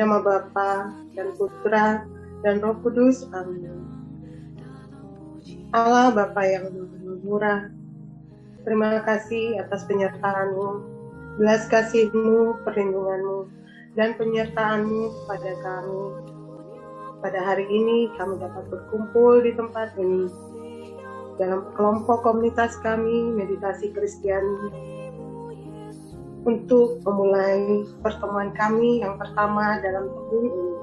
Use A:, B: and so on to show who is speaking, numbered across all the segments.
A: nama Bapa dan Putra dan Roh Kudus. Amin. Allah Bapa yang murah, terima kasih atas penyertaan-Mu, belas kasih-Mu, perlindungan-Mu, dan penyertaan-Mu pada kami. Pada hari ini kami dapat berkumpul di tempat ini dalam kelompok komunitas kami, Meditasi Kristiani, untuk memulai pertemuan kami yang pertama dalam tahun ini,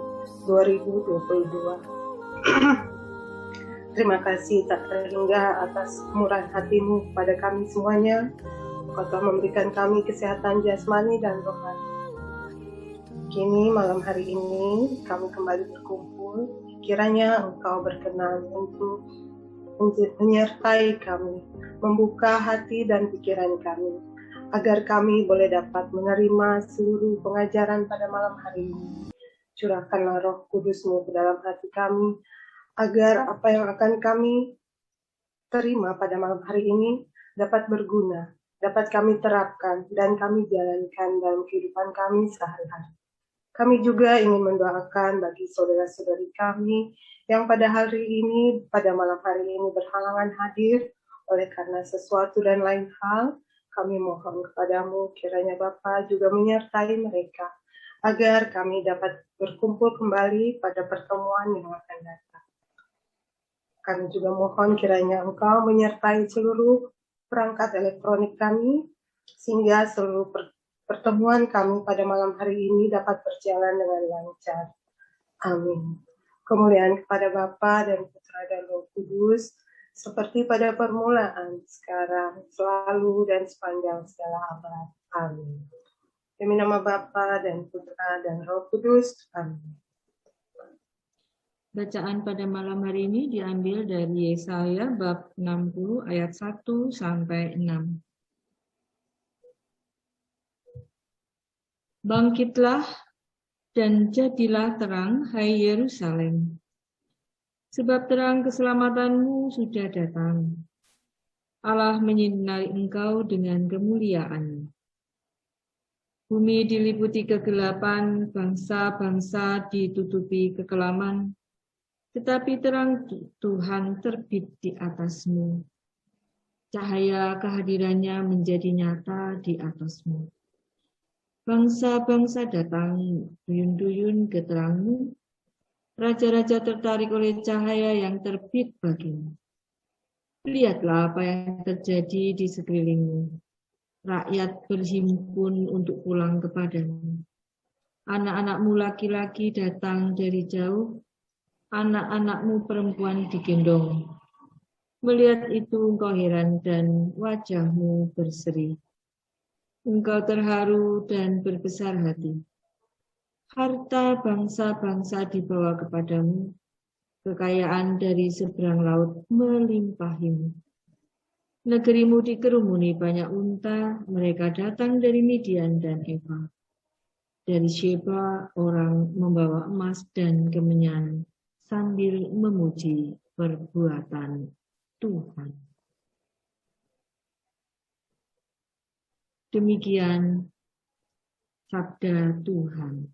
A: 2022. Terima kasih tak terhingga atas kemurahan hati-Mu pada kami semuanya. Kau telah memberikan kami kesehatan jasmani dan rohani. Kini malam hari ini kami kembali berkumpul. Kiranya Engkau berkenan untuk menyertai kami, membuka hati dan pikiran kami, agar kami boleh dapat menerima seluruh pengajaran pada malam hari ini. Curahkanlah Roh Kudus-Mu ke dalam hati kami, agar apa yang akan kami terima pada malam hari ini dapat berguna, dapat kami terapkan, dan kami jalankan dalam kehidupan kami sehari-hari. Kami juga ingin mendoakan bagi saudara-saudari kami yang pada hari ini, pada malam hari ini berhalangan hadir oleh karena sesuatu dan lain hal. Kami mohon kepadamu, kiranya Bapa juga menyertai mereka, agar kami dapat berkumpul kembali pada pertemuan yang akan datang. Kami juga mohon kiranya Engkau menyertai seluruh perangkat elektronik kami, sehingga seluruh pertemuan kami pada malam hari ini dapat berjalan dengan lancar. Amin. Kemuliaan kepada Bapa dan Putra dan Roh Kudus, seperti pada permulaan, sekarang, selalu, dan sepanjang segala abad. Amin. Demi nama Bapa dan Putra dan Roh Kudus. Amin.
B: Bacaan pada malam hari ini diambil dari Yesaya bab 60 ayat 1 sampai 6. Bangkitlah dan jadilah terang, hai Yerusalem. Sebab terang keselamatanmu sudah datang. Allah menyinari engkau dengan kemuliaan. Bumi diliputi kegelapan, bangsa-bangsa ditutupi kekelaman, tetapi terang Tuhan terbit di atasmu. Cahaya kehadirannya menjadi nyata di atasmu. Bangsa-bangsa datang duyun-duyun ke terangmu. Raja-raja tertarik oleh cahaya yang terbit bagimu. Lihatlah apa yang terjadi di sekelilingmu. Rakyat berhimpun untuk pulang kepadamu. Anak-anakmu laki-laki datang dari jauh. Anak-anakmu perempuan digendong. Melihat itu engkau heran dan wajahmu berseri. Engkau terharu dan berbesar hati. Harta bangsa-bangsa dibawa kepadamu, kekayaan dari seberang laut melimpahimu. Negerimu dikerumuni banyak unta, mereka datang dari Midian dan Eva. Dari Sheba orang membawa emas dan kemenyan sambil memuji perbuatan Tuhan. Demikian sabda Tuhan.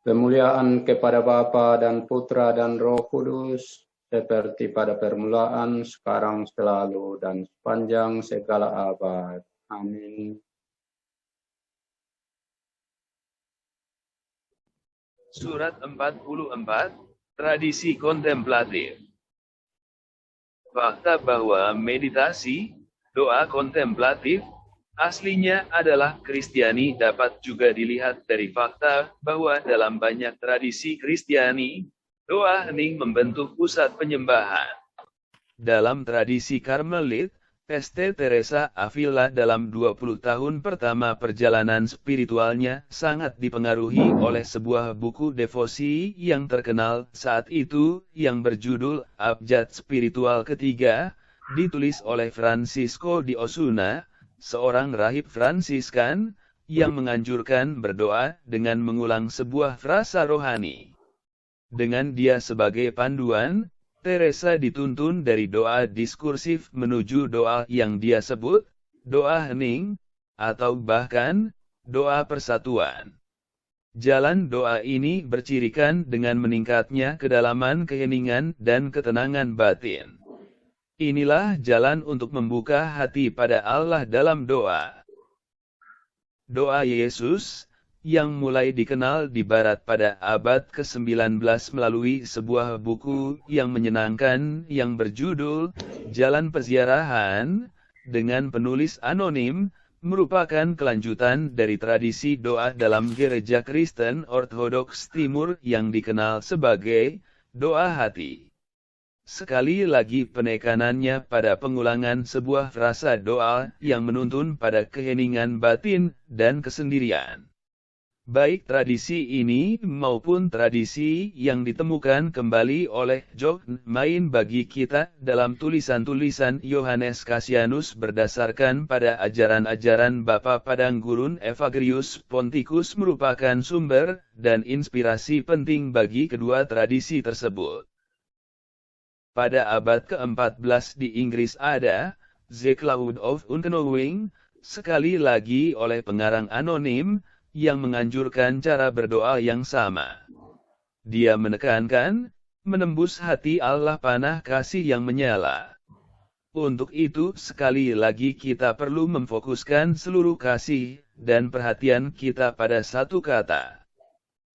C: Kemuliaan kepada Bapa dan Putra dan Roh Kudus, seperti pada permulaan, sekarang, selalu, dan sepanjang segala abad. Amin.
D: Surat 44, Tradisi Kontemplatif. Fakta bahwa meditasi, doa kontemplatif, aslinya adalah Kristiani dapat juga dilihat dari fakta bahwa dalam banyak tradisi Kristiani, doa hening membentuk pusat penyembahan. Dalam tradisi Karmelit, Peste Teresa Avila dalam 20 tahun pertama perjalanan spiritualnya sangat dipengaruhi oleh sebuah buku devosi yang terkenal saat itu yang berjudul Abjad Spiritual Ketiga, ditulis oleh Francisco de Osuna, seorang rahib Fransiskan, yang menganjurkan berdoa dengan mengulang sebuah frasa rohani. Dengan dia sebagai panduan, Teresa dituntun dari doa diskursif menuju doa yang dia sebut, doa hening, atau bahkan, doa persatuan. Jalan doa ini bercirikan dengan meningkatnya kedalaman keheningan dan ketenangan batin. Inilah jalan untuk membuka hati pada Allah dalam doa. Doa Yesus, yang mulai dikenal di Barat pada abad ke-19 melalui sebuah buku yang menyenangkan yang berjudul Jalan Peziarahan, dengan penulis anonim, merupakan kelanjutan dari tradisi doa dalam Gereja Kristen Ortodoks Timur yang dikenal sebagai doa hati. Sekali lagi penekanannya pada pengulangan sebuah frasa doa yang menuntun pada keheningan batin dan kesendirian. Baik tradisi ini maupun tradisi yang ditemukan kembali oleh John Main bagi kita dalam tulisan-tulisan Yohanes Cassianus berdasarkan pada ajaran-ajaran Bapa Padang Gurun Evagrius Ponticus merupakan sumber dan inspirasi penting bagi kedua tradisi tersebut. Pada abad ke-14 di Inggris ada The Cloud of Unknowing, sekali lagi oleh pengarang anonim, yang menganjurkan cara berdoa yang sama. Dia menekankan, menembus hati Allah panah kasih yang menyala. Untuk itu sekali lagi kita perlu memfokuskan seluruh kasih dan perhatian kita pada satu kata.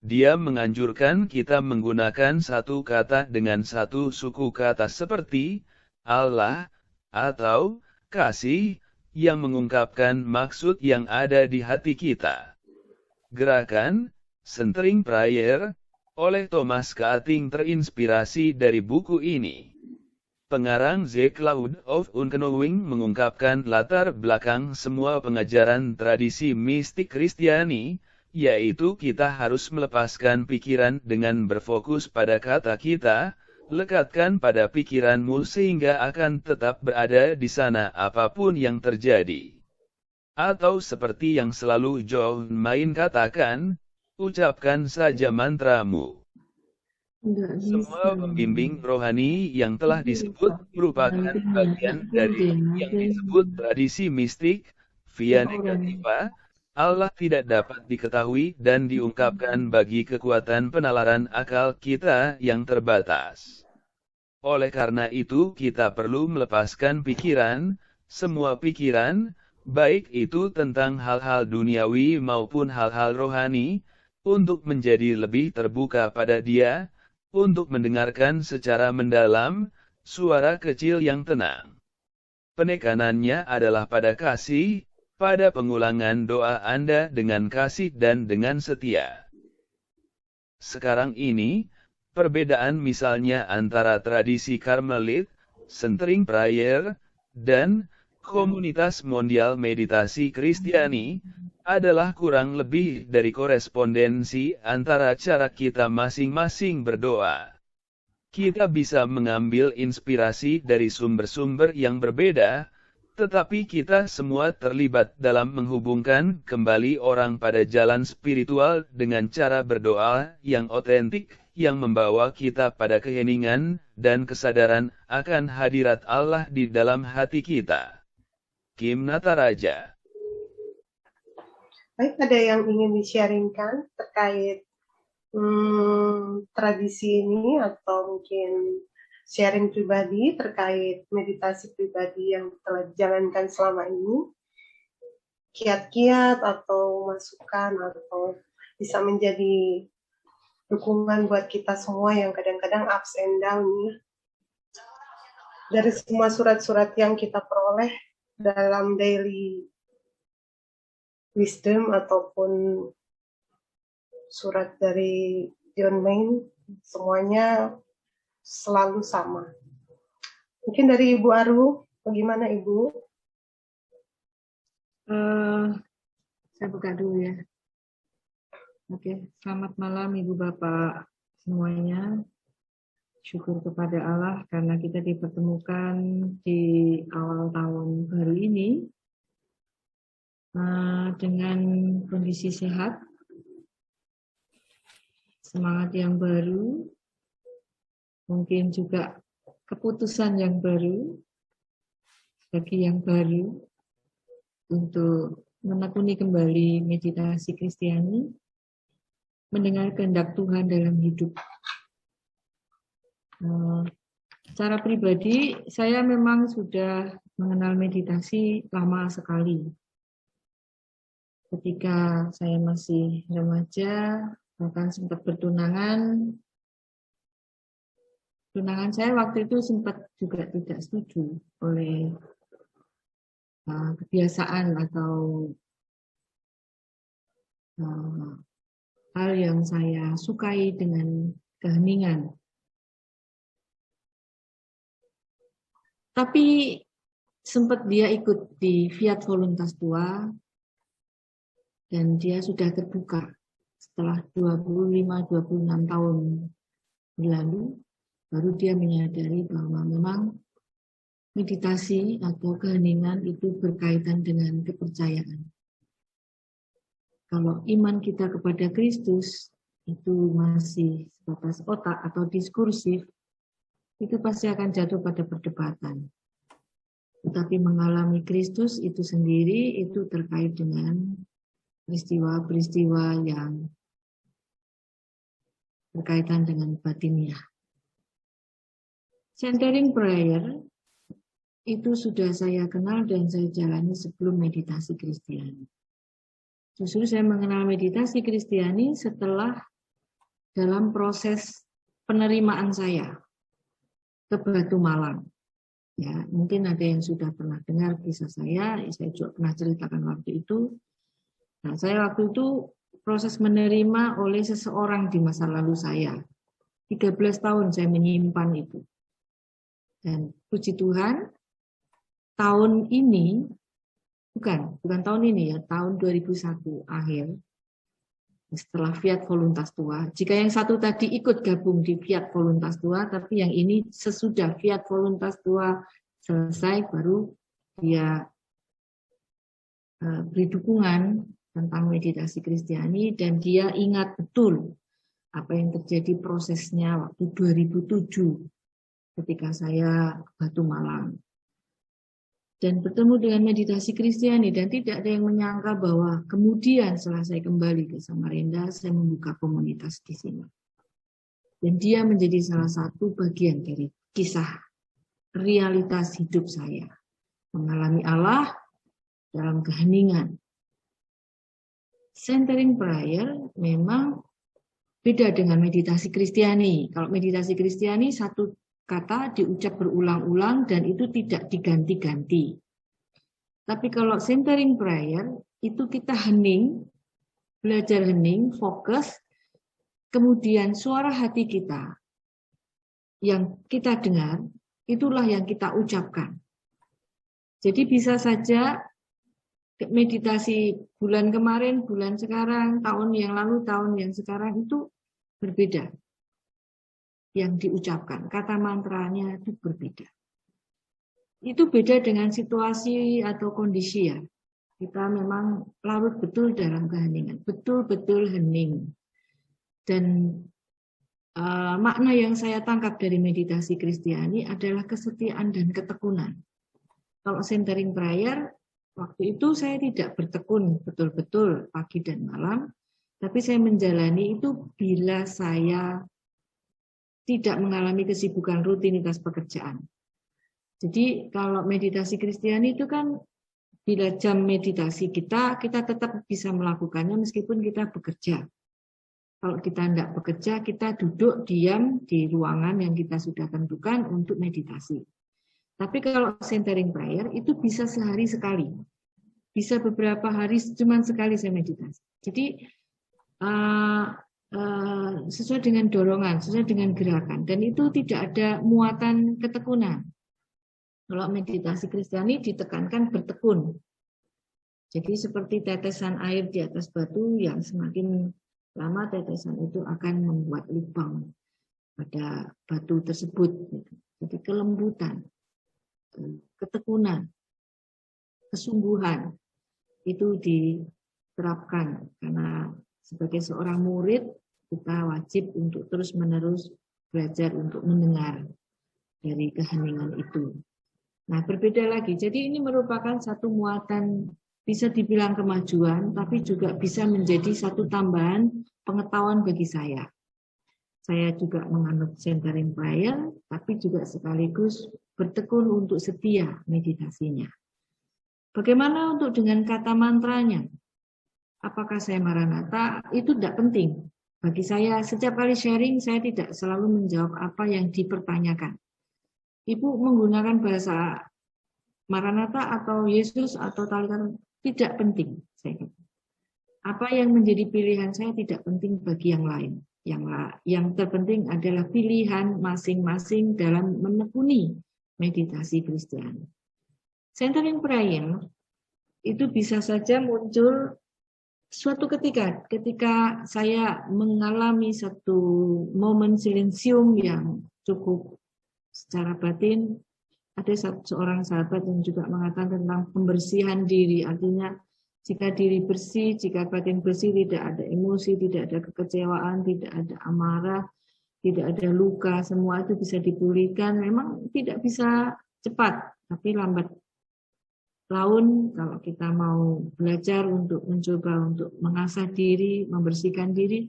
D: Dia menganjurkan kita menggunakan satu kata dengan satu suku kata seperti Allah atau kasih yang mengungkapkan maksud yang ada di hati kita. Gerakan Centering Prayer oleh Thomas Keating terinspirasi dari buku ini. Pengarang The Cloud of Unknowing mengungkapkan latar belakang semua pengajaran tradisi mistik Kristiani, yaitu kita harus melepaskan pikiran dengan berfokus pada kata kita, lekatkan pada pikiranmu sehingga akan tetap berada di sana apapun yang terjadi. Atau seperti yang selalu John Main katakan, ucapkan saja mantramu. Semua pembimbing rohani yang telah disebut merupakan bagian dari yang disebut tradisi mistik, via negativa. Allah tidak dapat diketahui dan diungkapkan bagi kekuatan penalaran akal kita yang terbatas. Oleh karena itu kita perlu melepaskan pikiran, semua pikiran, baik itu tentang hal-hal duniawi maupun hal-hal rohani, untuk menjadi lebih terbuka pada Dia, untuk mendengarkan secara mendalam, suara kecil yang tenang. Penekanannya adalah pada kasih, pada pengulangan doa Anda dengan kasih dan dengan setia. Sekarang ini, perbedaan misalnya antara tradisi Karmelit, Centering Prayer, dan Komunitas Mondial Meditasi Kristiani, adalah kurang lebih dari korespondensi antara cara kita masing-masing berdoa. Kita bisa mengambil inspirasi dari sumber-sumber yang berbeda, tetapi kita semua terlibat dalam menghubungkan kembali orang pada jalan spiritual dengan cara berdoa yang otentik, yang membawa kita pada keheningan dan kesadaran akan hadirat Allah di dalam hati kita. Kim Nataraja.
A: Baik, ada yang ingin di-sharingkan terkait tradisi ini atau mungkin sharing pribadi terkait meditasi pribadi yang telah dijalankan selama ini, kiat-kiat atau masukan atau bisa menjadi dukungan buat kita semua yang kadang-kadang ups and down ya. Dari semua surat-surat yang kita peroleh dalam daily wisdom ataupun surat dari John Main, semuanya selalu sama. Mungkin dari Ibu Aru, bagaimana Ibu?
B: Saya buka dulu ya. Oke, selamat malam Ibu Bapak semuanya. Syukur kepada Allah karena kita dipertemukan di awal tahun baru ini dengan kondisi sehat, semangat yang baru, mungkin juga keputusan yang baru bagi yang baru untuk menekuni kembali meditasi Kristiani, mendengar kehendak Tuhan dalam hidup. Secara pribadi, saya memang sudah mengenal meditasi lama sekali. Ketika saya masih remaja, bahkan sempat bertunangan. Tunangan saya waktu itu sempat juga tidak setuju oleh kebiasaan atau hal yang saya sukai dengan keheningan. Tapi sempat dia ikut di Fiat Voluntas Tua dan dia sudah terbuka setelah 25-26 tahun lalu, baru dia menyadari bahwa memang meditasi atau keheningan itu berkaitan dengan kepercayaan. Kalau iman kita kepada Kristus itu masih sebatas otak atau diskursif, itu pasti akan jatuh pada perdebatan. Tetapi mengalami Kristus itu sendiri itu terkait dengan peristiwa-peristiwa yang berkaitan dengan batiniah. Centering prayer itu sudah saya kenal dan saya jalani sebelum meditasi Kristiani. Justru saya mengenal meditasi Kristiani setelah dalam proses penerimaan saya ke Batu Malang. Ya, mungkin ada yang sudah pernah dengar kisah saya juga pernah ceritakan waktu itu. Nah, saya waktu itu proses menerima oleh seseorang di masa lalu saya. 13 tahun saya menyimpan itu. Dan puji Tuhan, tahun ini, bukan tahun ini ya, tahun 2001 akhir, setelah Fiat Voluntas Tua. Jika yang satu tadi ikut gabung di Fiat Voluntas Tua, tapi yang ini sesudah Fiat Voluntas Tua selesai, baru dia beri dukungan tentang meditasi Kristiani, dan dia ingat betul apa yang terjadi prosesnya waktu 2007 ketika saya ke Batu Malang. Dan bertemu dengan meditasi Kristiani, dan tidak ada yang menyangka bahwa kemudian setelah saya kembali ke Samarinda, saya membuka komunitas di sini. Dan dia menjadi salah satu bagian dari kisah realitas hidup saya. Mengalami Allah dalam keheningan. Centering prayer memang beda dengan meditasi Kristiani. Kalau meditasi Kristiani satu kata diucap berulang-ulang dan itu tidak diganti-ganti. Tapi kalau centering prayer itu kita hening, belajar hening, fokus, kemudian suara hati kita yang kita dengar, itulah yang kita ucapkan. Jadi bisa saja meditasi bulan kemarin, bulan sekarang, tahun yang lalu, tahun yang sekarang itu berbeda. Yang diucapkan, kata mantranya itu berbeda. Itu beda dengan situasi atau kondisi ya. Kita memang larut betul dalam keheningan, betul-betul hening. Dan makna yang saya tangkap dari meditasi Kristiani adalah kesetiaan dan ketekunan. Kalau centering prayer, waktu itu saya tidak bertekun betul-betul pagi dan malam, Tapi saya menjalani itu bila saya tidak mengalami kesibukan rutinitas pekerjaan. Jadi kalau meditasi Kristiani itu kan bila jam meditasi kita tetap bisa melakukannya meskipun kita bekerja. Kalau kita tidak bekerja, kita duduk diam di ruangan yang kita sudah tentukan untuk meditasi. Tapi kalau centering prayer itu bisa sehari sekali. Bisa beberapa hari cuma sekali saya meditasi. Jadi sesuai dengan dorongan, sesuai dengan gerakan. Dan itu tidak ada muatan ketekunan. Kalau meditasi Kristiani ditekankan bertekun. Jadi seperti tetesan air di atas batu yang semakin lama tetesan itu akan membuat lubang pada batu tersebut. Jadi kelembutan, ketekunan, kesungguhan itu diterapkan karena sebagai seorang murid kita wajib untuk terus-menerus belajar untuk mendengar dari keheningan itu. Nah, berbeda lagi. Jadi ini merupakan satu muatan, bisa dibilang kemajuan, tapi juga bisa menjadi satu tambahan pengetahuan bagi saya. Saya juga menganut centering prayer, tapi juga sekaligus bertekun untuk setia meditasinya. Bagaimana untuk dengan kata mantranya? Apakah saya Maranatha? Itu tidak penting. Bagi saya, setiap kali sharing, saya tidak selalu menjawab apa yang dipertanyakan. Ibu menggunakan bahasa Maranatha atau Yesus atau Talikan, tidak penting. Apa yang menjadi pilihan saya tidak penting bagi yang lain. Yang terpenting adalah pilihan masing-masing dalam menekuni meditasi Kristiani. Centering prayer itu bisa saja muncul suatu ketika saya mengalami satu momen silensium yang cukup secara batin. Ada seorang sahabat yang juga mengatakan tentang pembersihan diri, artinya jika diri bersih, jika batin bersih, tidak ada emosi, tidak ada kekecewaan, tidak ada amarah, tidak ada luka, semua itu bisa dipulihkan. Memang tidak bisa cepat, tapi lambat laun kalau kita mau belajar untuk mencoba untuk mengasah diri, membersihkan diri,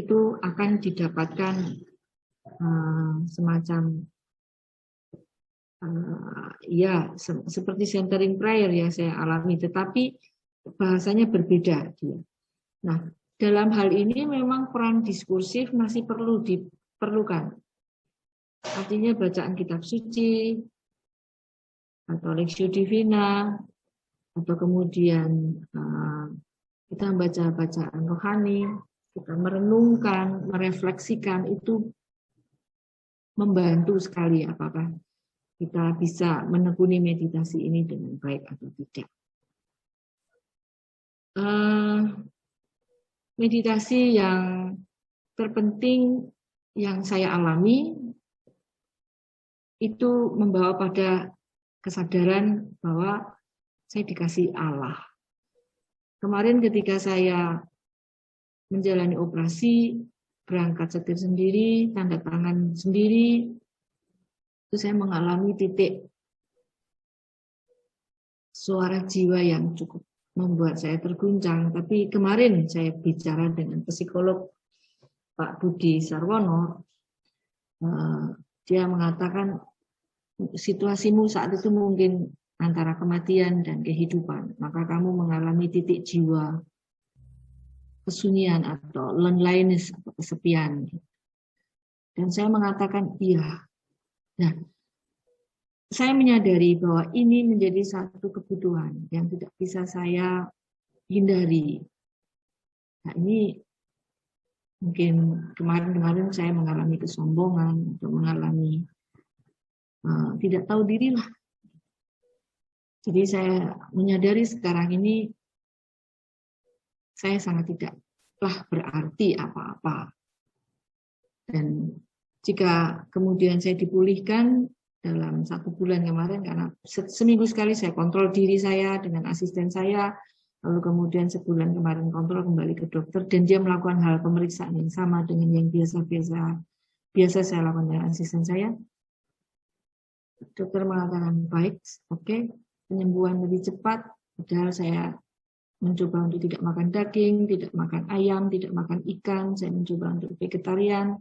B: itu akan didapatkan semacam ya seperti centering prayer yang saya alami, tetapi bahasanya berbeda dia. Nah, dalam hal ini memang peran diskursif masih perlu diperlukan. Artinya bacaan kitab suci atau Lectio Divina atau kemudian kita membaca bacaan rohani, kita merenungkan, merefleksikan, itu membantu sekali apakah kita bisa menekuni meditasi ini dengan baik atau tidak. Meditasi yang terpenting yang saya alami itu membawa pada kesadaran bahwa saya dikasih Allah. Kemarin ketika saya menjalani operasi, berangkat setir sendiri, tanda tangan sendiri, itu saya mengalami titik suara jiwa yang cukup membuat saya terguncang. Tapi kemarin saya bicara dengan psikolog Pak Budi Sarwono, dia mengatakan situasimu saat itu mungkin antara kematian dan kehidupan, maka kamu mengalami titik jiwa kesunyian atau loneliness atau kesepian. Dan saya mengatakan iya. Nah, saya menyadari bahwa ini menjadi satu kebutuhan yang tidak bisa saya hindari. Nah, ini mungkin kemarin-kemarin saya mengalami kesombongan atau mengalami tidak tahu diri lah. Jadi saya menyadari sekarang ini saya sangat tidaklah berarti apa-apa. Dan jika kemudian saya dipulihkan dalam 1 bulan kemarin, karena seminggu sekali saya kontrol diri saya dengan asisten saya, lalu kemudian sebulan kemarin kontrol kembali ke dokter, dan dia melakukan hal pemeriksaan yang sama dengan yang biasa saya lakukan dengan asisten saya. Dokter mengatakan baik, oke, penyembuhan lebih cepat, padahal saya mencoba untuk tidak makan daging, tidak makan ayam, tidak makan ikan. Saya mencoba untuk vegetarian,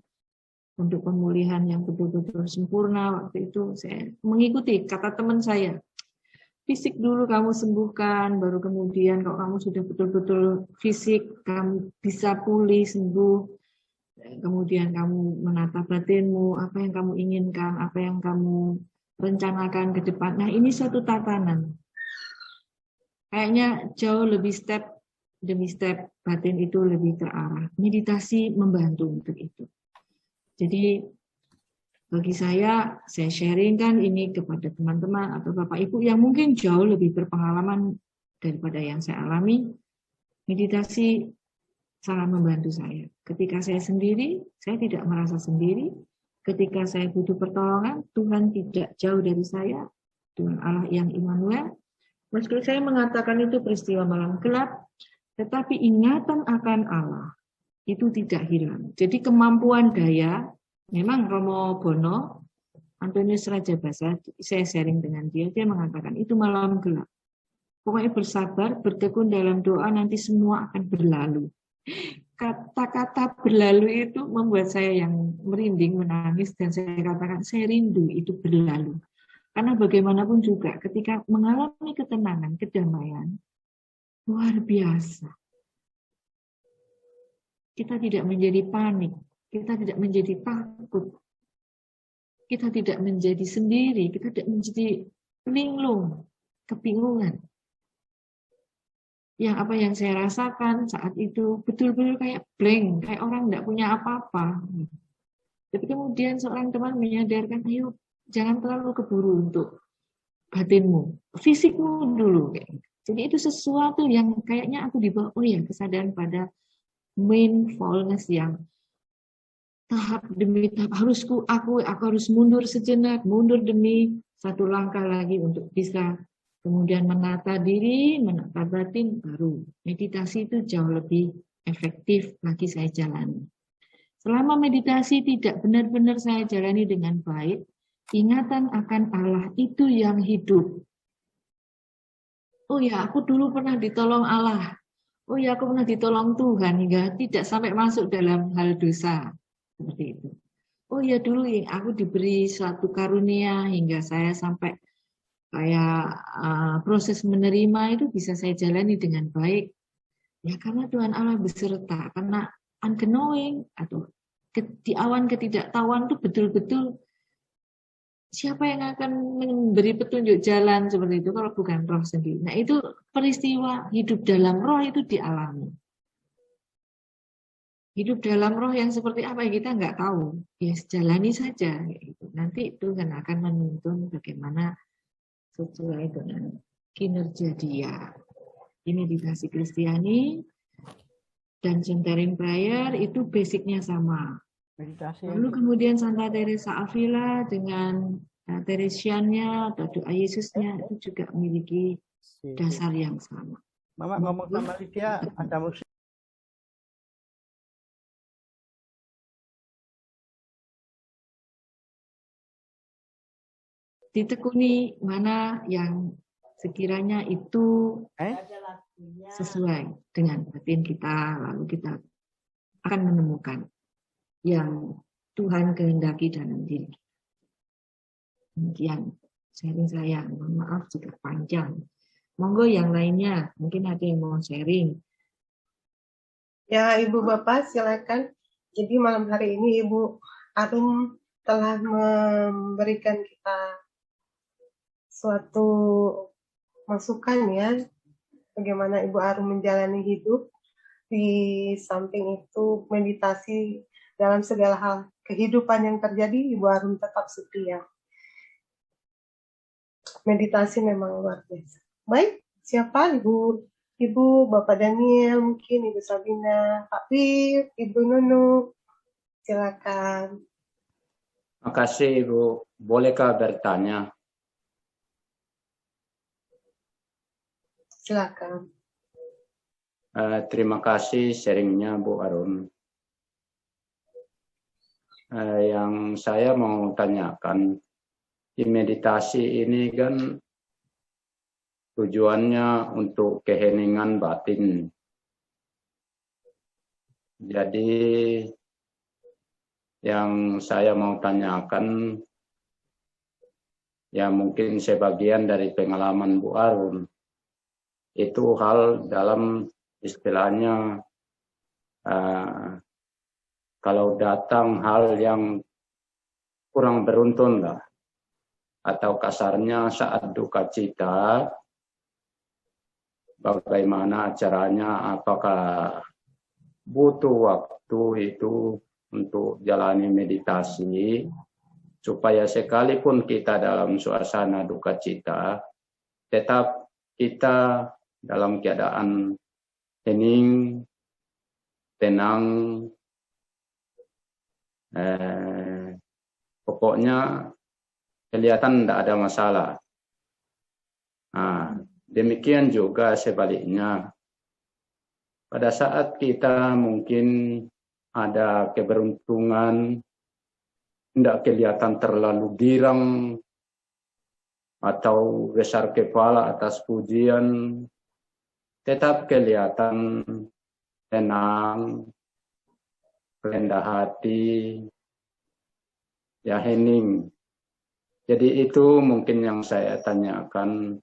B: untuk pemulihan yang betul-betul sempurna. Waktu itu saya mengikuti kata teman saya, fisik dulu kamu sembuhkan, baru kemudian kalau kamu sudah betul-betul fisik, kamu bisa pulih, sembuh, kemudian kamu menata batinmu, apa yang kamu inginkan, apa yang kamu rencanakan ke depan. Nah, ini satu tatanan. Kayaknya jauh lebih step demi step, batin itu lebih terarah. Meditasi membantu untuk itu. Jadi bagi saya sharingkan ini kepada teman-teman atau Bapak Ibu yang mungkin jauh lebih berpengalaman daripada yang saya alami. Meditasi sangat membantu saya. Ketika saya sendiri, saya tidak merasa sendiri. Ketika saya butuh pertolongan, Tuhan tidak jauh dari saya. Tuhan Allah yang Immanuel. Meski saya mengatakan itu peristiwa malam gelap, tetapi ingatan akan Allah itu tidak hilang. Jadi kemampuan daya, memang Romo Bono, Antonius Raja Basa, saya sharing dengan dia mengatakan itu malam gelap. Pokoknya bersabar, bertekun dalam doa, nanti semua akan berlalu. Kata-kata berlalu itu membuat saya yang merinding, menangis, dan saya katakan, saya rindu itu berlalu. Karena bagaimanapun juga ketika mengalami ketenangan, kedamaian, luar biasa. Kita tidak menjadi panik, kita tidak menjadi takut, kita tidak menjadi sendiri, kita tidak menjadi linglung, kebingungan. Yang apa yang saya rasakan saat itu betul-betul kayak blank, kayak orang tidak punya apa-apa. Tapi kemudian seorang teman menyadarkan, ayo jangan terlalu keburu untuk batinmu, fisikmu dulu. Jadi itu sesuatu yang kayaknya aku dibawa, oh ya, kesadaran pada mindfulness yang tahap demi tahap aku harus mundur sejenak, mundur demi satu langkah lagi untuk bisa kemudian menata diri, menata batin, baru meditasi itu jauh lebih efektif lagi saya jalani. Selama meditasi tidak benar-benar saya jalani dengan baik, ingatan akan Allah itu yang hidup. Oh ya, aku dulu pernah ditolong Allah. Oh ya, aku pernah ditolong Tuhan hingga tidak sampai masuk dalam hal dosa. Seperti itu. Oh ya, dulu aku diberi suatu karunia hingga saya sampai proses menerima itu bisa saya jalani dengan baik. Ya karena Tuhan Allah beserta. Karena unknowing atau di awan ketidaktahuan itu betul-betul siapa yang akan memberi petunjuk jalan seperti itu kalau bukan roh sendiri. Nah itu peristiwa hidup dalam roh itu dialami. Hidup dalam roh yang seperti apa kita nggak tahu. Ya jalani saja. Nanti Tuhan akan menuntun bagaimana sesuai dengan kinerja dia. Di meditasi Kristiani dan centering prayer itu basicnya sama. Lalu kemudian Santa Teresa Avila dengan Teresiannya atau doa Yesusnya itu juga memiliki dasar yang sama.
E: Mama ngomong sama Lydia, ada musik.
B: Ditekuni mana yang sekiranya itu sesuai dengan batin kita, lalu kita akan menemukan yang Tuhan kehendaki dalam diri. Demikian sharing saya. Mohon maaf jika panjang. Monggo yang lainnya, mungkin ada yang mau sharing.
A: Ya, Ibu Bapak silakan. Jadi malam hari ini Ibu Arum telah memberikan kita suatu masukan ya, bagaimana Ibu Arum menjalani hidup. Di samping itu meditasi dalam segala hal kehidupan yang terjadi, Ibu Arum tetap setia. Meditasi memang luar biasa. Baik, siapa Ibu Bapak Daniel, mungkin Ibu Sabina, Pak Pir, Ibu Nunu, silakan.
C: Makasih Ibu. Bolehkah bertanya?
A: Silakan.
C: Terima kasih sharingnya Bu Arum. Yang saya mau tanyakan, di meditasi ini kan tujuannya untuk keheningan batin. Jadi yang saya mau tanyakan, ya mungkin sebagian dari pengalaman Bu Arun, itu hal dalam istilahnya kalau datang hal yang kurang beruntun lah, atau kasarnya saat duka cita, bagaimana caranya, apakah butuh waktu itu untuk jalani meditasi, supaya sekalipun kita dalam suasana duka cita, tetap kita dalam keadaan hening, tenang, pokoknya kelihatan tidak ada masalah. Nah, demikian juga sebaliknya. Pada saat kita mungkin ada keberuntungan, tidak kelihatan terlalu girang atau besar kepala atas pujian, tetap kelihatan tenang, rendah hati, ya hening. Jadi itu mungkin yang saya tanyakan,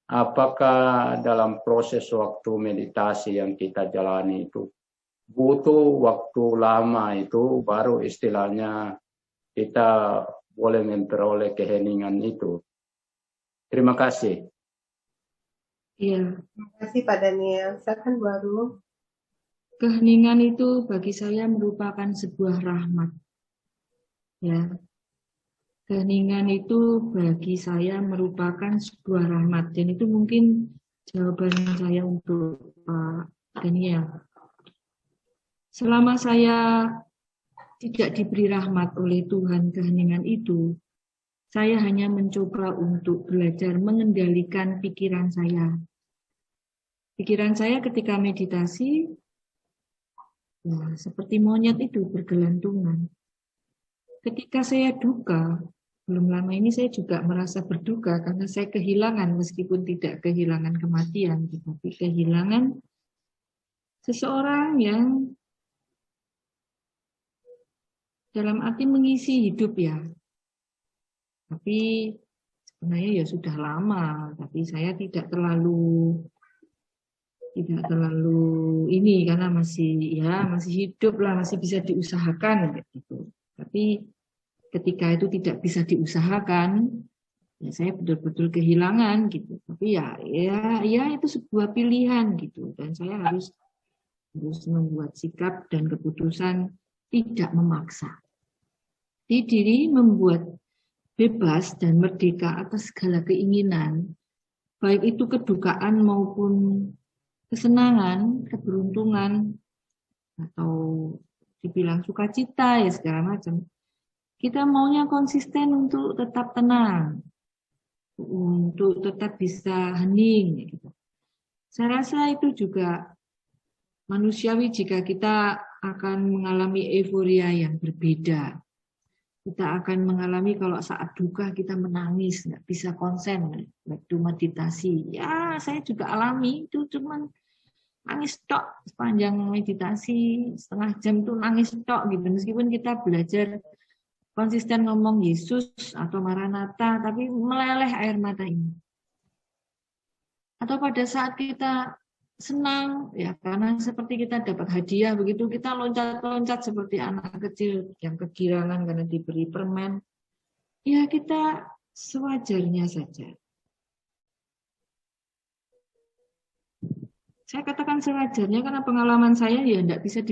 C: apakah dalam proses waktu meditasi yang kita jalani itu butuh waktu lama itu baru istilahnya kita boleh memperoleh keheningan itu. Terima kasih.
B: Iya,
A: Terima kasih Pak Daniel. Silakan Bu Arun.
B: keheningan itu bagi saya merupakan sebuah rahmat. Ya, keheningan itu bagi saya merupakan sebuah rahmat, dan itu mungkin jawaban saya untuk Pak Daniel. Selama saya tidak diberi rahmat oleh Tuhan keheningan itu, saya hanya mencoba untuk belajar mengendalikan pikiran saya. Pikiran saya ketika meditasi, ya, seperti monyet itu bergelantungan. Ketika saya duka, belum lama ini saya juga merasa berduka karena saya kehilangan, meskipun tidak kehilangan kematian, tetapi kehilangan seseorang yang dalam arti mengisi hidup ya. Tapi sebenarnya ya sudah lama, tapi saya tidak terlalu ini karena masih hidup lah, masih bisa diusahakan gitu. Tapi ketika itu tidak bisa diusahakan, ya saya betul-betul kehilangan gitu. Tapi ya itu sebuah pilihan gitu, dan saya harus membuat sikap dan keputusan tidak memaksa. Diri membuat bebas dan merdeka atas segala keinginan, baik itu kedukaan maupun kesenangan, keberuntungan, atau dibilang sukacita ya segala macam. Kita maunya konsisten untuk tetap tenang, untuk tetap bisa hening. Gitu. Saya rasa itu juga manusiawi jika kita akan mengalami euforia yang berbeda. Kita akan mengalami kalau saat duka kita menangis, nggak bisa konsen waktu meditasi. Ya, saya juga alami itu, cuman nangis tok sepanjang meditasi setengah jam tuh nangis tok gitu. Meskipun kita belajar konsisten ngomong Yesus atau Maranatha, tapi meleleh air mata ini. Atau pada saat kita senang, ya karena seperti kita dapat hadiah begitu, kita loncat-loncat seperti anak kecil yang kegirangan karena diberi permen. Ya kita sewajarnya saja. Saya katakan sewajarnya karena pengalaman saya ya tidak bisa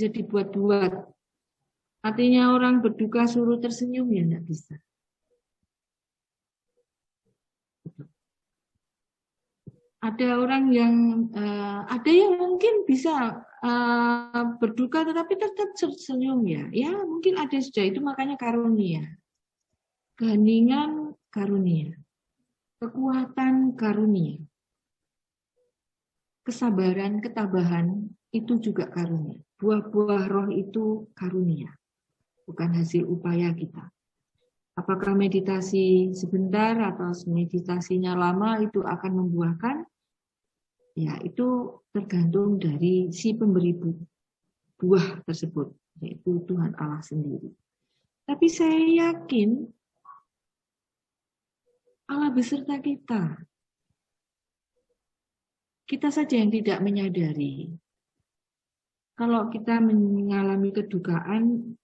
B: dibuat-buat. Artinya orang berduka suruh tersenyum ya tidak bisa. Ada orang yang ada yang mungkin bisa berduka tetapi tetap tersenyum ya. Ya mungkin ada sudah, itu makanya karunia. Keheningan karunia. Kekuatan karunia. Kesabaran, ketabahan itu juga karunia. Buah-buah roh itu karunia. Bukan hasil upaya kita. Apakah meditasi sebentar atau meditasinya lama itu akan membuahkan? Ya, itu tergantung dari si pemberi buah tersebut, yaitu Tuhan Allah sendiri. Tapi saya yakin Allah beserta kita. Kita saja yang tidak menyadari. Kalau kita mengalami kedukaan,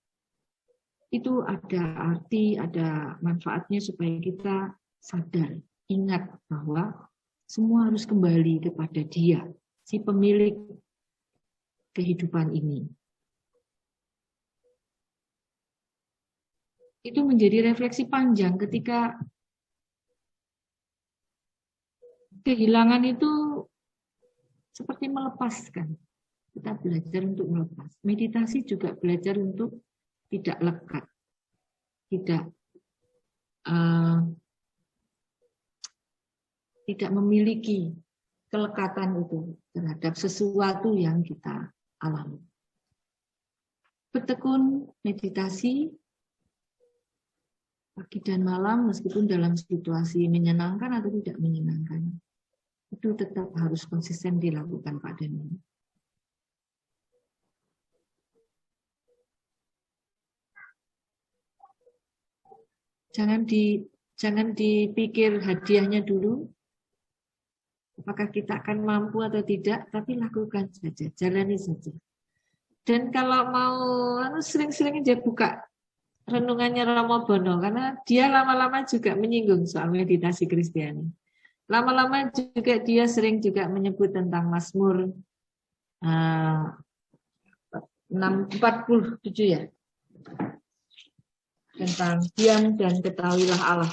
B: itu ada arti, ada manfaatnya supaya kita sadar, ingat bahwa semua harus kembali kepada Dia, si pemilik kehidupan ini. Itu menjadi refleksi panjang ketika kehilangan itu seperti melepaskan. Kita belajar untuk melepas. Meditasi juga belajar untuk tidak lekat, tidak memiliki kelekatan itu terhadap sesuatu yang kita alami. Bertekun meditasi pagi dan malam meskipun dalam situasi menyenangkan atau tidak menyenangkan, itu tetap harus konsisten dilakukan Pak Dani. Jangan dipikir hadiahnya dulu, apakah kita akan mampu atau tidak, tapi lakukan saja, jalani saja. Dan kalau mau sering-sering aja buka renungannya Romo Bono, karena dia lama-lama juga menyinggung soal meditasi Kristiani. Lama-lama juga dia sering juga menyebut tentang Mazmur 47 ya. Tentang diam dan ketahuilah Allah.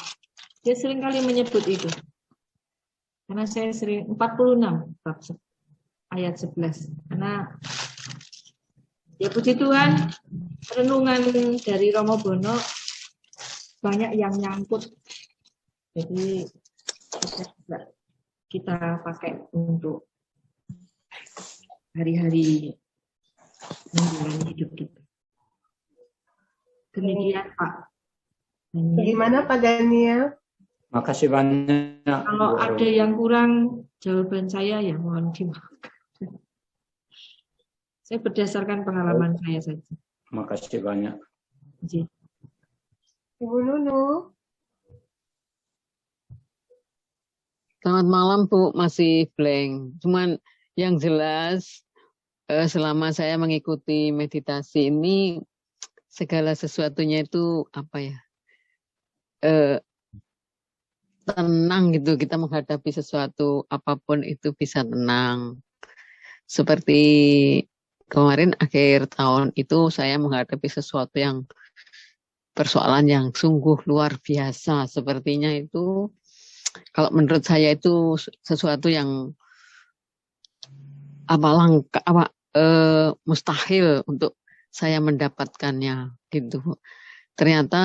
B: Dia sering kali menyebut itu. Karena saya sering 46 ayat 11. Karena ya puji Tuhan, renungan dari Romo Bono banyak yang nyangkut. Jadi kita pakai untuk hari-hari menjalani hidup kita. Demikian Pak.
A: Gimana Pak Daniel?
C: Makasih banyak.
B: Kalau ada yang kurang jawaban saya ya mohon dimaafkan. Saya berdasarkan pengalaman saya saja.
C: Makasih banyak.
A: Ibu Nunu.
F: Selamat malam Bu, masih blank. Cuman yang jelas selama saya mengikuti meditasi ini segala sesuatunya itu apa ya, tenang gitu. Kita menghadapi sesuatu apapun itu bisa tenang. Seperti kemarin akhir tahun itu saya menghadapi sesuatu yang persoalan yang sungguh luar biasa. Sepertinya itu kalau menurut saya itu sesuatu yang mustahil untuk saya mendapatkannya gitu. Ternyata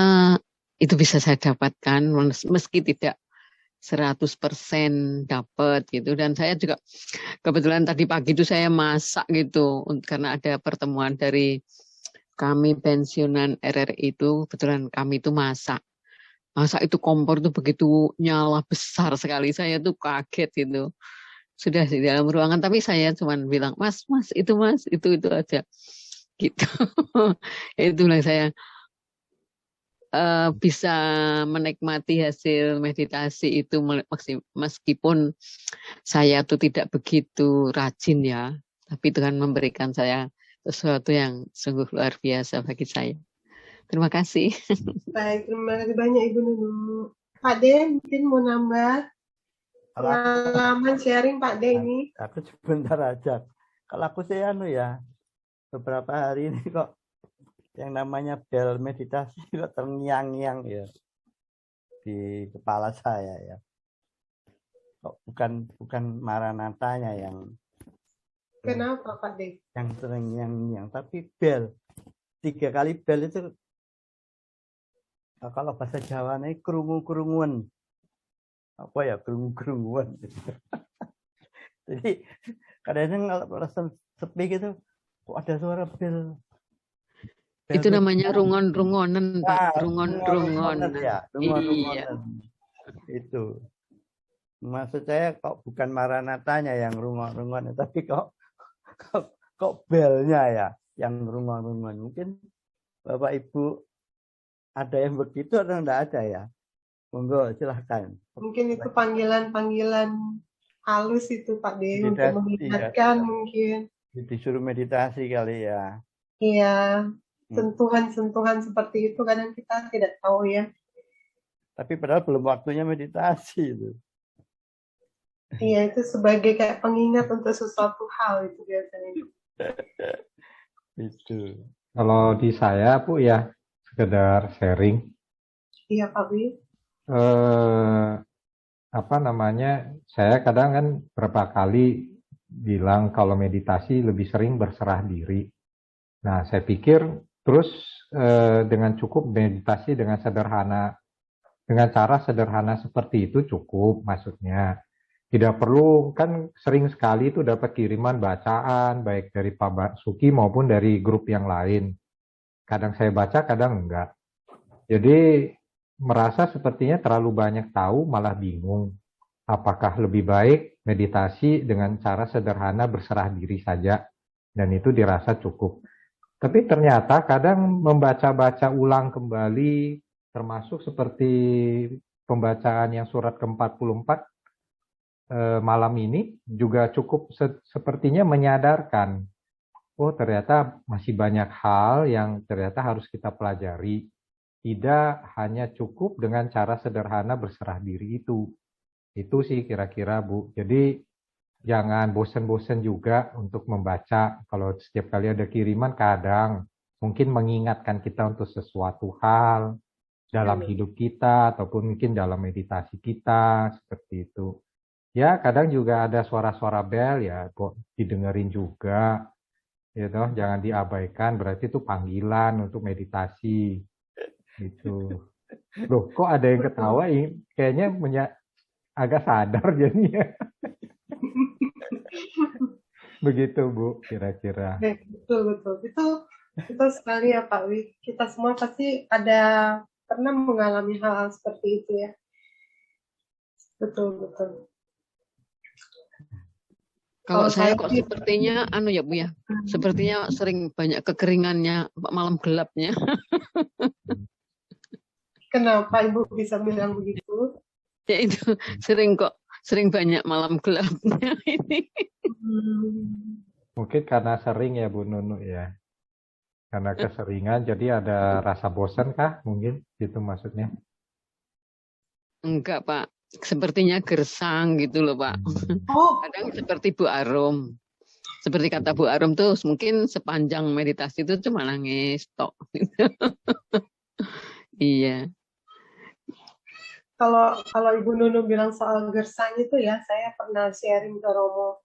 F: itu bisa saya dapatkan meski tidak 100% dapat gitu. Dan saya juga kebetulan tadi pagi itu saya masak gitu karena ada pertemuan dari kami pensiunan RRI itu, kebetulan kami itu masak itu kompor itu begitu nyala besar sekali, saya tuh kaget gitu. Sudah di dalam ruangan tapi saya cuma bilang mas itu aja gitu. Itulah saya bisa menikmati hasil meditasi itu meskipun saya tuh tidak begitu rajin ya, tapi Tuhan memberikan saya sesuatu yang sungguh luar biasa bagi saya. Terima kasih.
A: Baik, terima kasih banyak Ibu Nunu. Pak De mungkin mau nambah pengalaman sharing Pak De ini.
E: Aku sebentar aja. Kalau aku sih ya, beberapa hari ini kok yang namanya bel meditasi kok terngiang-ngiang ya di kepala saya ya. Kok bukan Maranatanya yang
A: Kenapa Pak De?
E: Yang terngiang-ngiang, tapi bel. 3 kali bel itu kalau bahasa Jawanya kerungu-kerunguan. Apa ya kerungu-kerunguan. Jadi kadang-kadang kalau perasaan sepi gitu kok ada suara bel
F: Itu namanya rungon-rungonen, Pak.
E: Rungon-rungonen
F: Rungon-rungonen.
E: ya,
F: Iya.
E: rungon-rungonen. Itu. Maksud saya kok bukan Maranatanya yang rungon-rungon, tapi kok belnya ya yang rungon-rungon. Mungkin Bapak Ibu ada yang begitu atau enggak ada ya? Monggo silahkan.
A: Mungkin itu panggilan-panggilan halus itu Pak D untuk
E: Meditasi,
A: mengingatkan
E: ya.
A: mungkin.
E: Disuruh meditasi kali ya.
A: Iya, sentuhan-sentuhan seperti itu kadang kita tidak tahu ya.
E: Tapi padahal belum waktunya meditasi itu.
A: Iya, itu sebagai kayak pengingat untuk sesuatu hal itu biasanya.
E: Itu.
G: Kalau di saya Bu ya sekedar sharing.
A: Iya Pak Wi.
G: Saya kadang kan berapa kali bilang kalau meditasi lebih sering berserah diri. Nah, saya pikir terus dengan cukup meditasi dengan cara sederhana seperti itu cukup maksudnya. Tidak perlu, kan sering sekali itu dapat kiriman bacaan baik dari Pak Basuki maupun dari grup yang lain. Kadang saya baca, kadang enggak. Jadi merasa sepertinya terlalu banyak tahu, malah bingung. Apakah lebih baik meditasi dengan cara sederhana berserah diri saja, dan itu dirasa cukup. Tapi ternyata kadang membaca-baca ulang kembali, termasuk seperti pembacaan yang surat ke-44 malam ini, juga cukup sepertinya menyadarkan, oh ternyata masih banyak hal yang ternyata harus kita pelajari. Tidak hanya cukup dengan cara sederhana berserah diri itu. Itu sih kira-kira Bu. Jadi jangan bosan-bosan juga untuk membaca. Kalau setiap kali ada kiriman kadang mungkin mengingatkan kita untuk sesuatu hal dalam hidup kita ataupun mungkin dalam meditasi kita seperti itu. Ya kadang juga ada suara-suara bel ya kok didengerin juga. Ya toh, jangan diabaikan, berarti itu panggilan untuk meditasi. Gitu. Loh, kok ada yang ketawa? Kayaknya agak sadar jadinya. Begitu Bu, kira-kira.
A: Betul. Betul sekali ya Pak Wi. Kita semua pasti pernah mengalami hal-hal seperti itu ya. Betul.
F: Kalau saya kok sepertinya ya Bu ya. Sepertinya sering banyak kekeringannya, malam gelapnya.
A: Kenapa Ibu bisa bilang begitu?
F: Ya itu sering banyak malam gelapnya ini.
G: Mungkin karena sering ya Bu Nunu ya. Karena keseringan jadi ada rasa bosan kah mungkin gitu maksudnya.
F: Enggak Pak, sepertinya gersang gitu loh Pak. Kadang seperti Bu Arum. Seperti kata Bu Arum tuh mungkin sepanjang meditasi itu cuma nangis tok. Iya.
A: Kalau Ibu Nunu bilang soal gersang itu ya, saya pernah sharing ke Romo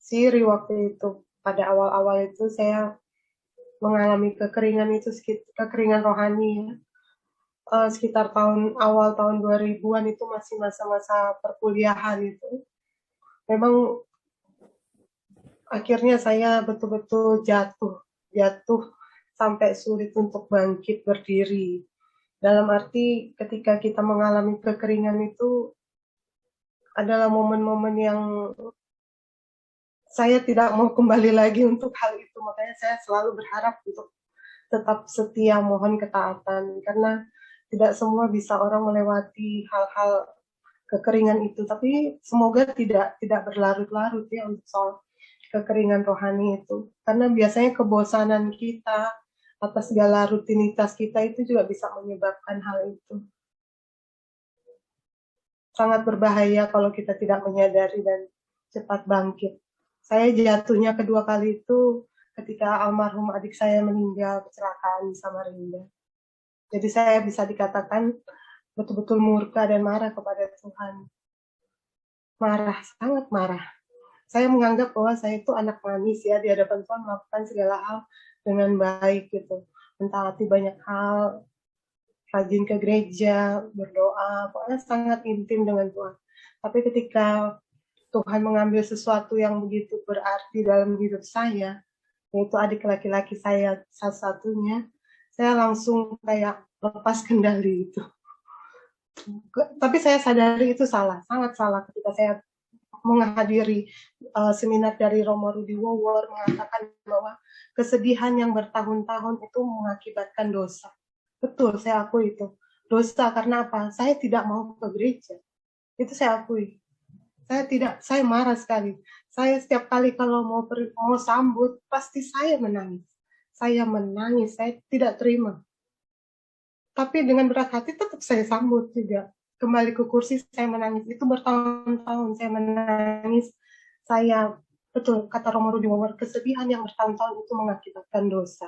A: Siri waktu itu. Pada awal-awal itu saya mengalami kekeringan rohani ya. Sekitar awal tahun 2000-an itu masih masa-masa perkuliahan itu. Memang akhirnya saya betul-betul jatuh sampai sulit untuk bangkit berdiri. Dalam arti ketika kita mengalami kekeringan itu adalah momen-momen yang saya tidak mau kembali lagi untuk hal itu. Makanya saya selalu berharap untuk tetap setia mohon ketaatan. Karena tidak semua bisa orang melewati hal-hal kekeringan itu. Tapi semoga tidak berlarut-larut ya untuk soal kekeringan rohani itu. Karena biasanya kebosanan kita atas segala rutinitas kita itu juga bisa menyebabkan hal itu. Sangat berbahaya kalau kita tidak menyadari dan cepat bangkit. Saya jatuhnya kedua kali itu ketika almarhum adik saya meninggal kecelakaan di Samarinda. Jadi saya bisa dikatakan betul-betul murka dan marah kepada Tuhan. Marah, sangat marah. Saya menganggap bahwa saya itu anak manis ya, di hadapan Tuhan melakukan segala hal dengan baik gitu. Mentaati banyak hal, rajin ke gereja, berdoa, pokoknya sangat intim dengan Tuhan. Tapi ketika Tuhan mengambil sesuatu yang begitu berarti dalam hidup saya, yaitu adik laki-laki saya satu-satunya, saya langsung kayak lepas kendali itu. Tapi saya sadari itu salah, sangat salah ketika saya menghadiri seminar dari Romo Rudi Wawor mengatakan bahwa kesedihan yang bertahun-tahun itu mengakibatkan dosa. Betul, saya akui itu. Dosa karena apa? Saya tidak mau ke gereja. Itu saya akui. Saya marah sekali. Saya setiap kali kalau mau sambut, pasti saya menangis. Saya tidak terima. Tapi dengan berat hati tetap saya sambut juga. Kembali ke kursi saya menangis. Itu bertahun-tahun saya menangis. Betul, kata Romo Rudi Wawor, kesedihan yang bertahun-tahun itu mengakibatkan dosa.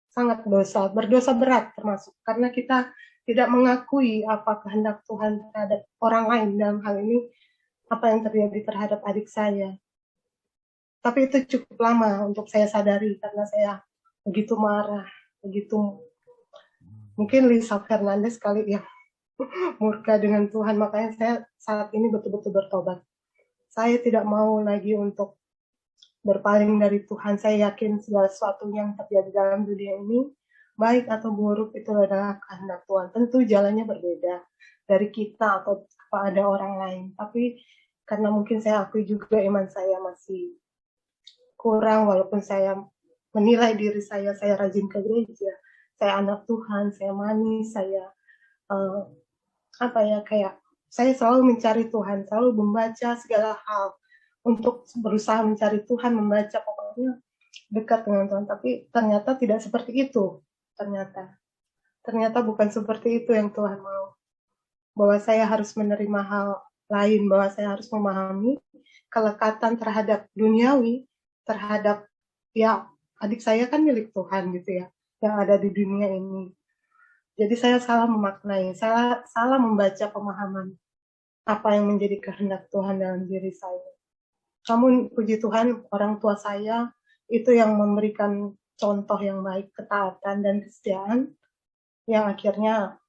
A: Sangat dosa, berdosa berat termasuk. Karena kita tidak mengakui apa kehendak Tuhan terhadap orang lain. Dalam hal ini, apa yang terjadi terhadap adik saya. Tapi itu cukup lama untuk saya sadari, karena saya begitu marah, begitu. Mungkin Lisa Fernandez kali yang murka dengan Tuhan, makanya saya saat ini betul-betul bertobat. Saya tidak mau lagi untuk berpaling dari Tuhan. Saya yakin segala sesuatu yang terjadi dalam dunia ini, baik atau buruk, itu adalah kehendak Tuhan. Tentu jalannya berbeda dari kita atau kepada orang lain. Tapi karena mungkin saya akui juga iman saya masih kurang, walaupun saya menilai diri saya rajin ke gereja, saya anak Tuhan, saya manis, saya saya selalu mencari Tuhan, selalu membaca segala hal untuk berusaha mencari Tuhan, membaca, pokoknya dekat dengan Tuhan. Tapi ternyata tidak seperti itu. Ternyata bukan seperti itu yang Tuhan mau. Bahwa saya harus menerima hal lain, bahwa saya harus memahami kelekatan terhadap duniawi, terhadap adik saya kan milik Tuhan gitu ya, yang ada di dunia ini. Jadi saya salah memaknai, salah membaca pemahaman apa yang menjadi kehendak Tuhan dalam diri saya. Namun puji Tuhan, orang tua saya itu yang memberikan contoh yang baik, ketaatan dan kesetiaan, yang akhirnya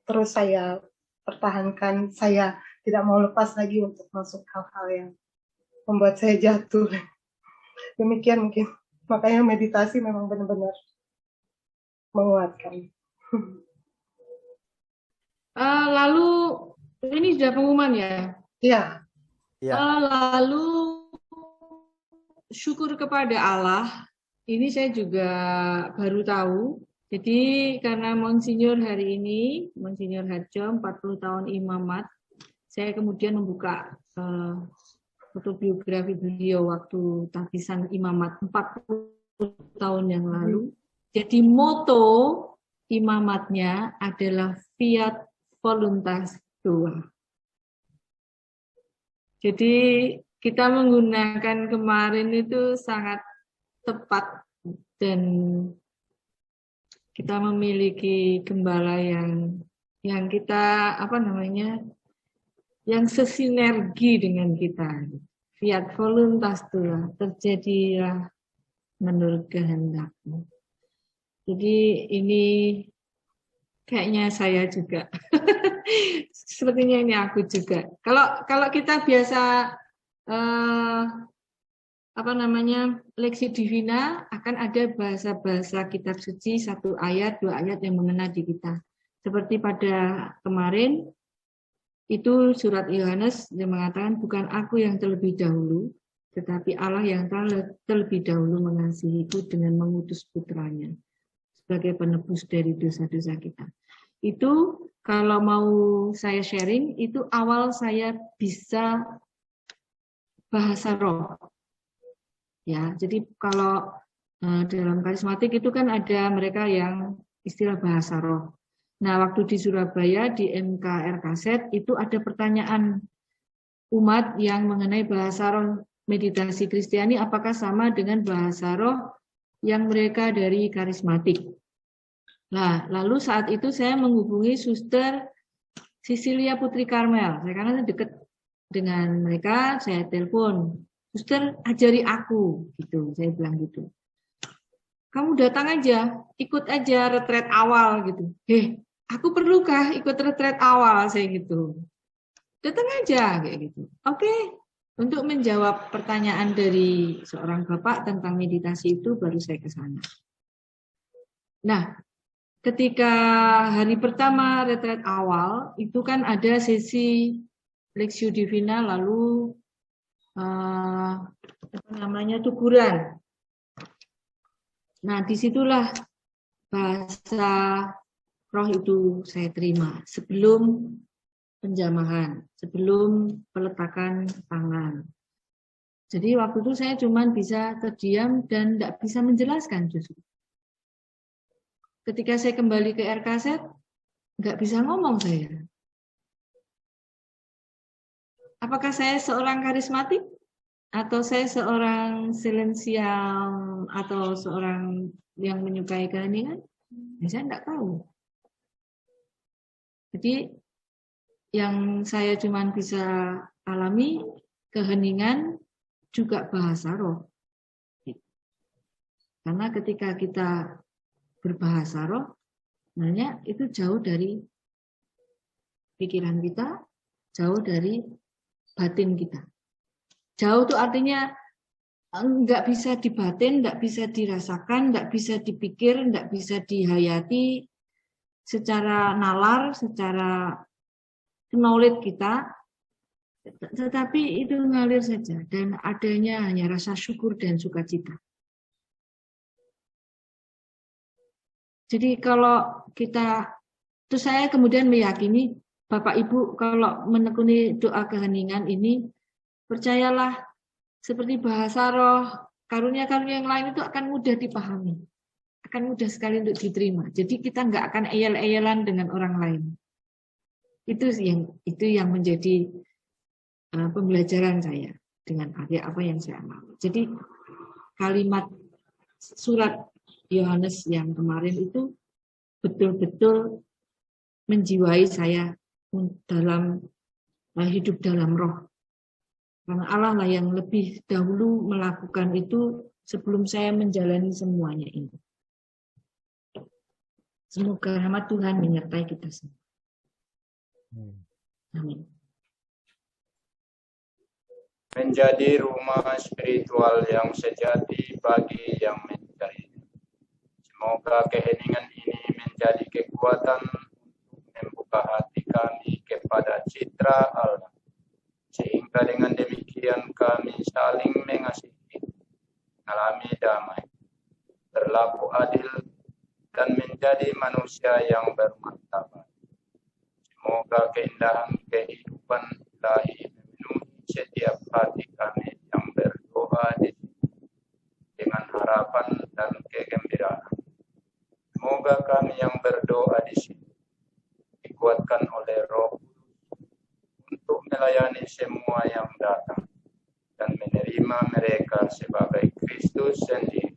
A: terus saya pertahankan. Saya tidak mau lepas lagi untuk masuk hal-hal yang membuat saya jatuh. Demikian mungkin. Makanya meditasi memang benar-benar menguatkan.
B: Lalu ini sudah pengumuman ya?
A: Iya.
B: Lalu syukur kepada Allah, ini saya juga baru tahu. Jadi karena Monsinyur hari ini, Monsinyur Harjo 40 tahun imamat, saya kemudian membuka autobiografi beliau waktu tahbisan imamat 40 tahun yang lalu. Jadi moto imamatnya adalah Fiat Voluntas Tua. Jadi kita menggunakan kemarin itu sangat tepat, dan kita memiliki gembala yang kita yang sesinergi dengan kita. Fiat Voluntas Tua, terjadilah menurut kehendakmu. Jadi ini kayaknya saya juga. Sepertinya ini aku juga. Kalau kita biasa leksi divina, akan ada bahasa-bahasa kitab suci, 1 ayat, 2 ayat yang mengena di kita. Seperti pada kemarin itu surat Yohanes yang mengatakan, bukan aku yang terlebih dahulu, tetapi Allah yang terlebih dahulu mengasihiku dengan mengutus putranya sebagai penebus dari dosa-dosa kita. Itu kalau mau saya sharing, itu awal saya bisa bahasa roh. Ya, jadi kalau dalam karismatik itu kan ada mereka yang istilah bahasa roh. Nah, waktu di Surabaya di MKRKZ itu ada pertanyaan umat yang mengenai bahasa roh meditasi Kristiani, apakah sama dengan bahasa roh yang mereka dari karismatik. Nah, lalu saat itu saya menghubungi Suster Sisilia Putri Karmel. Saya karena dekat dengan mereka, saya telepon, Suster ajari aku, gitu. Saya bilang gitu. Kamu datang aja, ikut aja retret awal gitu. Aku perlukah ikut retret awal, saya gitu. Datang aja kayak gitu. Oke. Untuk menjawab pertanyaan dari seorang Bapak tentang meditasi itu baru saya ke sana. Nah, ketika hari pertama retret awal itu kan ada sesi Lexio Divina lalu tuguran. Nah, disitulah bahasa roh itu saya terima sebelum penjamahan, sebelum peletakan tangan. Jadi waktu itu saya cuma bisa terdiam dan tidak bisa menjelaskan justru. Ketika saya kembali ke RKZ, nggak bisa ngomong saya. Apakah saya seorang karismatik? Atau saya seorang silensial atau seorang yang menyukai keheningan? Saya tidak tahu. Jadi yang saya cuma bisa alami keheningan juga bahasa roh. Karena ketika kita berbahasa roh, sebenarnya itu jauh dari pikiran kita, jauh dari batin kita. Jauh itu artinya nggak bisa dibatin, nggak bisa dirasakan, nggak bisa dipikir, nggak bisa dihayati secara nalar, secara knowledge kita, tetapi itu ngalir saja dan adanya hanya rasa syukur dan sukacita. Jadi kalau kita, terus saya kemudian meyakini Bapak Ibu kalau menekuni doa keheningan ini, percayalah, seperti bahasa roh, karunia-karunia yang lain itu akan mudah dipahami. Akan mudah sekali untuk diterima. Jadi kita nggak akan eyel-eyelan dengan orang lain. Itu yang menjadi pembelajaran saya dengan apa yang saya alami. Jadi kalimat surat Yohanes yang kemarin itu betul-betul menjiwai saya dalam hidup dalam roh. Karena Allah lah yang lebih dahulu melakukan itu sebelum saya menjalani semuanya ini. Semoga rahmat Tuhan menyertai kita semua. Amin.
C: Menjadi rumah spiritual yang sejati bagi yang mencari. Semoga keheningan ini menjadi kekuatan untuk membuka hati kami kepada citra Allah. Sehingga dengan demikian kami saling mengasihi, mengalami damai, berlaku adil, dan menjadi manusia yang bermartabat. Semoga keindahan kehidupan ilahi memenuhi setiap hati kami yang berdoa dengan harapan dan kegembiraan. Semoga kami yang berdoa di sini dikuatkan oleh Roh untuk melayani semua yang datang dan menerima mereka sebagai Kristus sendiri.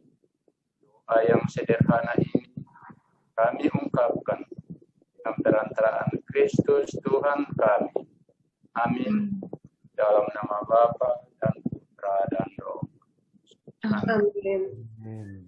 C: Doa yang sederhana ini kami ungkapkan dalam perantaraan Kristus Tuhan kami. Amin. Dalam nama Bapa dan Putra dan Roh.
A: Amin.